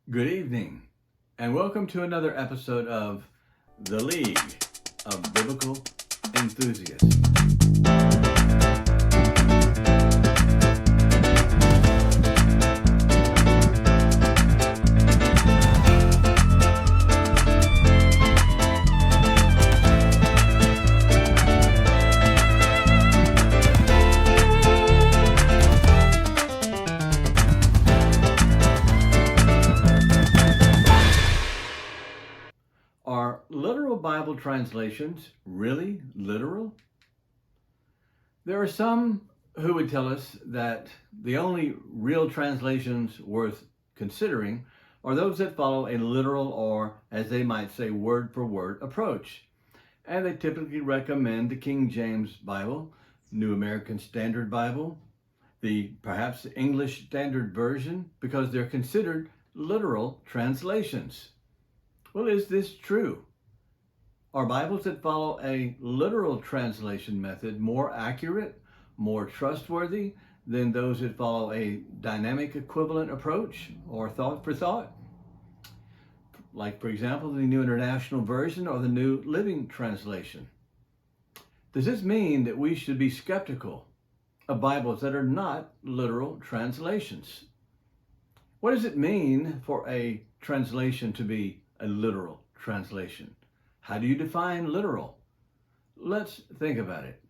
Good evening, and welcome to another episode of The League of Biblical Enthusiasts. Are literal Bible translations really literal? There are some who would tell us that the only real translations worth considering are those that follow a literal or, as they might say, word for word approach. And they typically recommend the King James Bible, New American Standard Bible, perhaps the English Standard Version, because they're considered literal translations. Well, is this true? Are Bibles that follow a literal translation method more accurate, more trustworthy than those that follow a dynamic equivalent approach or thought for thought? Like, for example, the New International Version or the New Living Translation. Does this mean that we should be skeptical of Bibles that are not literal translations? What does it mean for a translation to be a literal translation? How do you define literal? Let's think about it.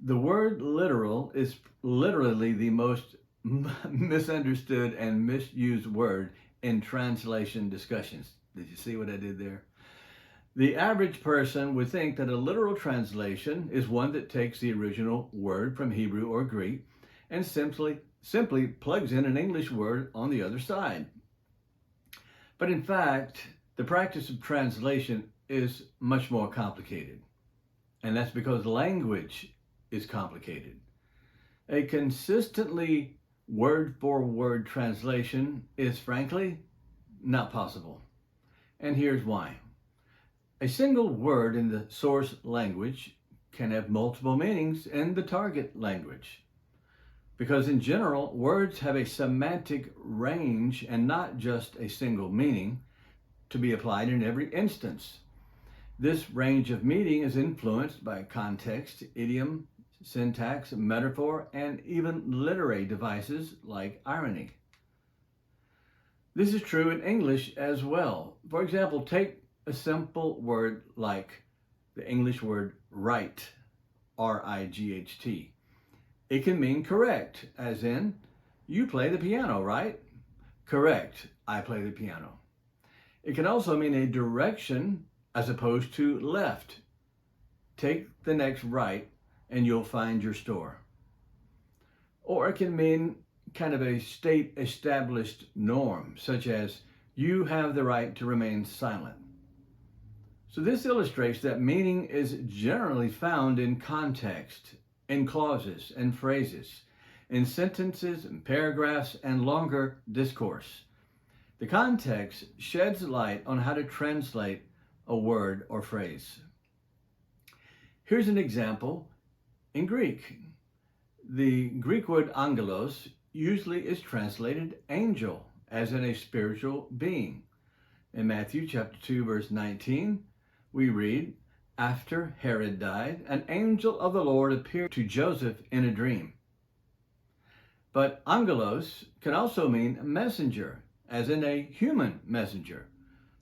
The word literal is literally the most misunderstood and misused word in translation discussions. Did you see what I did there? The average person would think that a literal translation is one that takes the original word from Hebrew or Greek and simply plugs in an English word on the other side. But in fact, the practice of translation is much more complicated. And that's because language is complicated. A consistently word-for-word translation is frankly not possible. And here's why. A single word in the source language can have multiple meanings in the target language. Because in general, words have a semantic range and not just a single meaning to be applied in every instance. This range of meaning is influenced by context, idiom, syntax, metaphor, and even literary devices like irony. This is true in English as well. For example, take a simple word like the English word right, R-I-G-H-T. It can mean correct, as in, you play the piano, right? Correct, I play the piano. It can also mean a direction as opposed to left. Take the next right and you'll find your store. Or it can mean kind of a state established norm, such as you have the right to remain silent. So this illustrates that meaning is generally found in context, in clauses and phrases, in sentences and paragraphs and longer discourse. The context sheds light on how to translate a word or phrase. Here's an example in Greek. The Greek word angelos usually is translated angel, as in a spiritual being. In Matthew chapter 2, verse 19, we read, after Herod died, an angel of the Lord appeared to Joseph in a dream. But angelos can also mean messenger, as in a human messenger,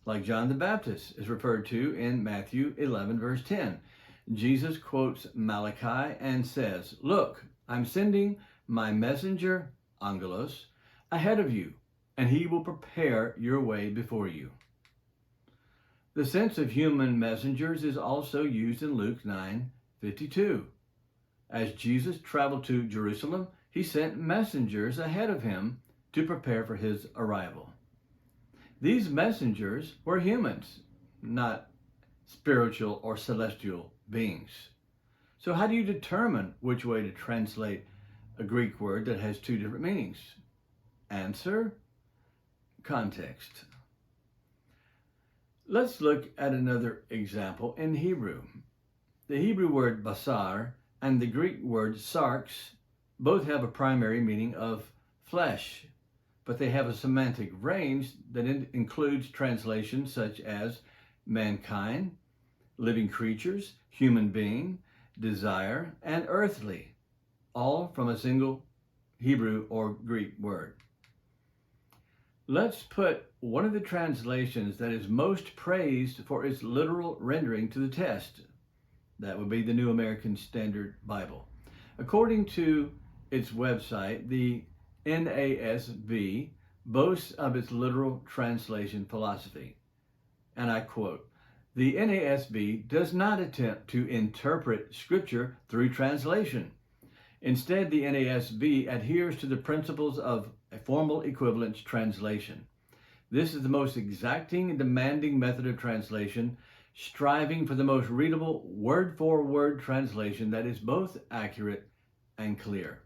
like John the Baptist is referred to in Matthew 11, verse 10. Jesus quotes Malachi and says, look, I'm sending my messenger, angelos, ahead of you, and he will prepare your way before you. The sense of human messengers is also used in Luke 9:52. As Jesus traveled to Jerusalem, he sent messengers ahead of him to prepare for his arrival. These messengers were humans, not spiritual or celestial beings. So how do you determine which way to translate a Greek word that has two different meanings? Answer, context. Let's look at another example in Hebrew. The Hebrew word basar and the Greek word sarx both have a primary meaning of flesh. but they have a semantic range that includes translations such as mankind, living creatures, human being, desire, and earthly, all from a single Hebrew or Greek word. Let's put one of the translations that is most praised for its literal rendering to the test. That would be the New American Standard Bible. According to its website, the NASB boasts of its literal translation philosophy. And I quote, "The NASB does not attempt to interpret Scripture through translation. Instead, the NASB adheres to the principles of a formal equivalence translation. This is the most exacting and demanding method of translation, striving for the most readable word-for-word translation that is both accurate and clear."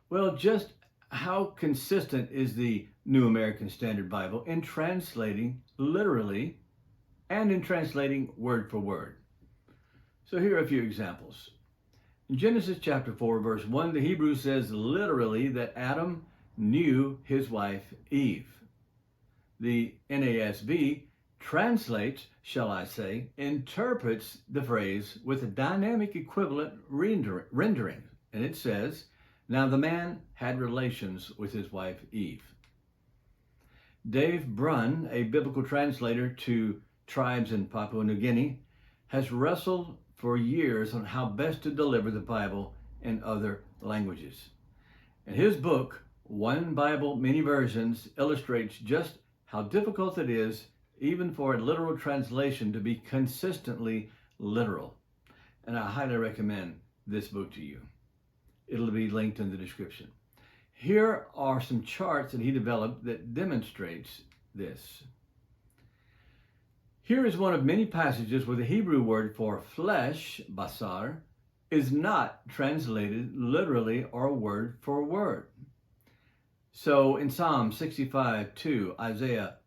Well, just how consistent is the New American Standard Bible in translating literally and in translating word for word? So here are a few examples. In Genesis chapter 4, verse 1, the Hebrew says literally that Adam knew his wife Eve. The NASB translates, shall I say, interprets the phrase with a dynamic equivalent rendering. And it says, "Now the man had relations with his wife Eve." Dave Brunn, a biblical translator to tribes in Papua New Guinea, has wrestled for years on how best to deliver the Bible in other languages. And his book, One Bible, Many Versions, illustrates just how difficult it is even for a literal translation to be consistently literal. And I highly recommend this book to you. It'll be linked in the description. Here are some charts that he developed that demonstrates this. Here is one of many passages where the Hebrew word for flesh, basar, is not translated literally or word for word. So in Psalm 65:2, Isaiah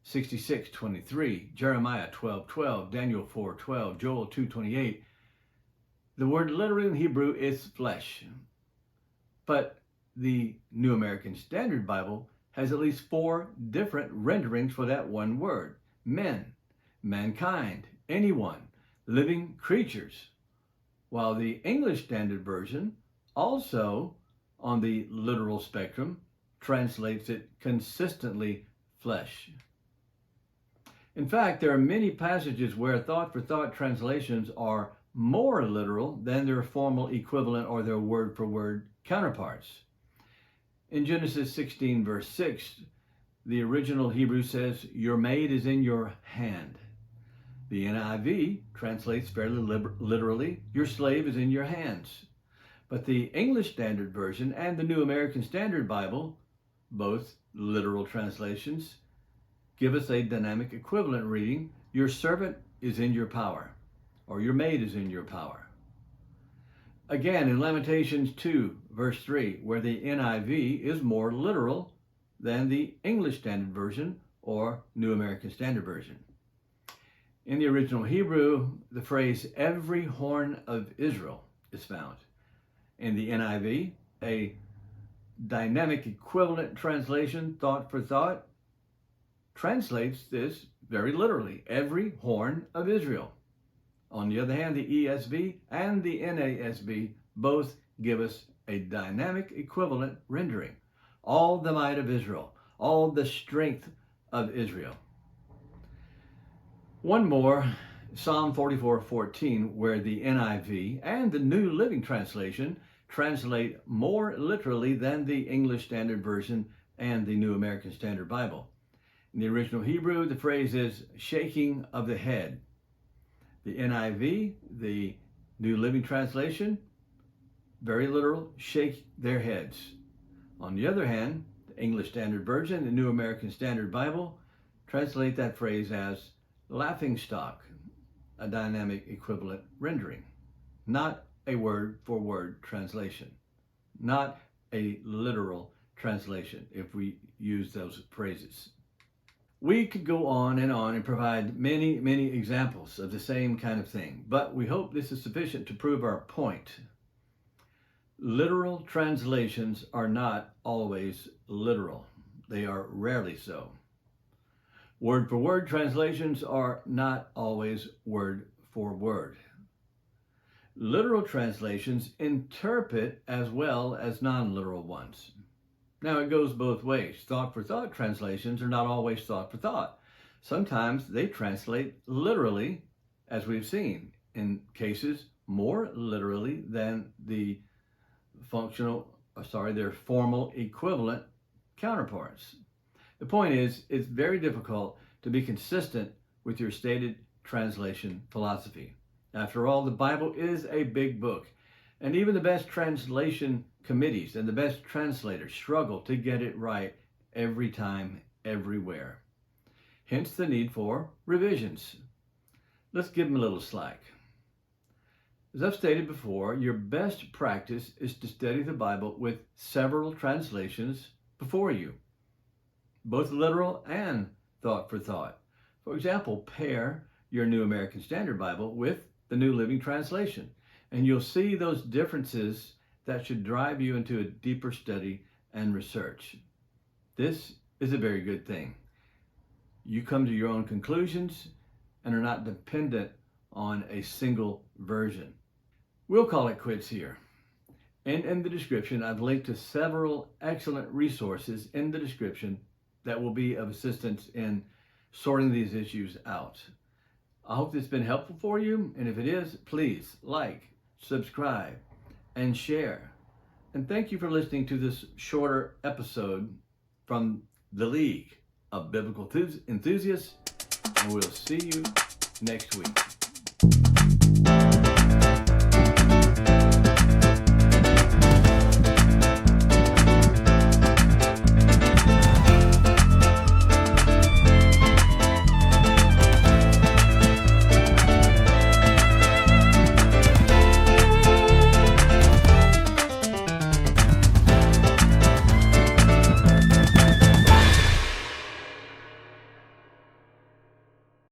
66:23, Jeremiah 12:12, Daniel 4:12, Joel 2:28, the word literally in Hebrew is flesh. But the New American Standard Bible has at least 4 different renderings for that one word: men, mankind, anyone, living creatures. While the English Standard Version, also on the literal spectrum, translates it consistently flesh. In fact, there are many passages where thought-for-thought translations are more literal than their formal equivalent or their word-for-word counterparts. In Genesis 16, verse 6, the original Hebrew says, "Your maid is in your hand." The NIV translates fairly literally, "Your slave is in your hands." But the English Standard Version and the New American Standard Bible, both literal translations, give us a dynamic equivalent reading: "Your servant is in your power," or "Your maid is in your power." Again, in Lamentations 2, verse 3, where the NIV is more literal than the English Standard Version or New American Standard Version. In the original Hebrew, the phrase "every horn of Israel" is found. In the NIV, a dynamic equivalent translation, thought for thought, translates this very literally: "every horn of Israel." On the other hand, the ESV and the NASB both give us a dynamic equivalent rendering: "all the might of Israel," "all the strength of Israel." One more, Psalm 44:14, where the NIV and the New Living Translation translate more literally than the English Standard Version and the New American Standard Bible. In the original Hebrew, the phrase is "shaking of the head." The NIV, the New Living Translation, very literal, "shake their heads." On the other hand, the English Standard Version, the New American Standard Bible, translate that phrase as "laughing stock," a dynamic equivalent rendering, not a word-for-word translation, not a literal translation if we use those phrases. We could go on and provide many, many examples of the same kind of thing, but we hope this is sufficient to prove our point. Literal translations are not always literal. They are rarely so. Word for word translations are not always word for word. Literal translations interpret as well as non-literal ones. Now it goes both ways. Thought for thought translations are not always thought for thought. Sometimes they translate literally, as we've seen, in cases more literally than their formal equivalent counterparts. The point is, it's very difficult to be consistent with your stated translation philosophy. After all, the Bible is a big book, and even the best translation committees and the best translators struggle to get it right every time, everywhere. Hence the need for revisions. Let's give them a little slack. As I've stated before, your best practice is to study the Bible with several translations before you, both literal and thought for thought. For example, pair your New American Standard Bible with the New Living Translation, and you'll see those differences that should drive you into a deeper study and research. This is a very good thing. You come to your own conclusions and are not dependent on a single version. We'll call it quits here. And in the description, I've linked to several excellent resources in the description that will be of assistance in sorting these issues out. I hope this has been helpful for you, and if it is, please like, subscribe, and share. And thank you for listening to this shorter episode from the League of Biblical Enthusiasts, and we'll see you next week.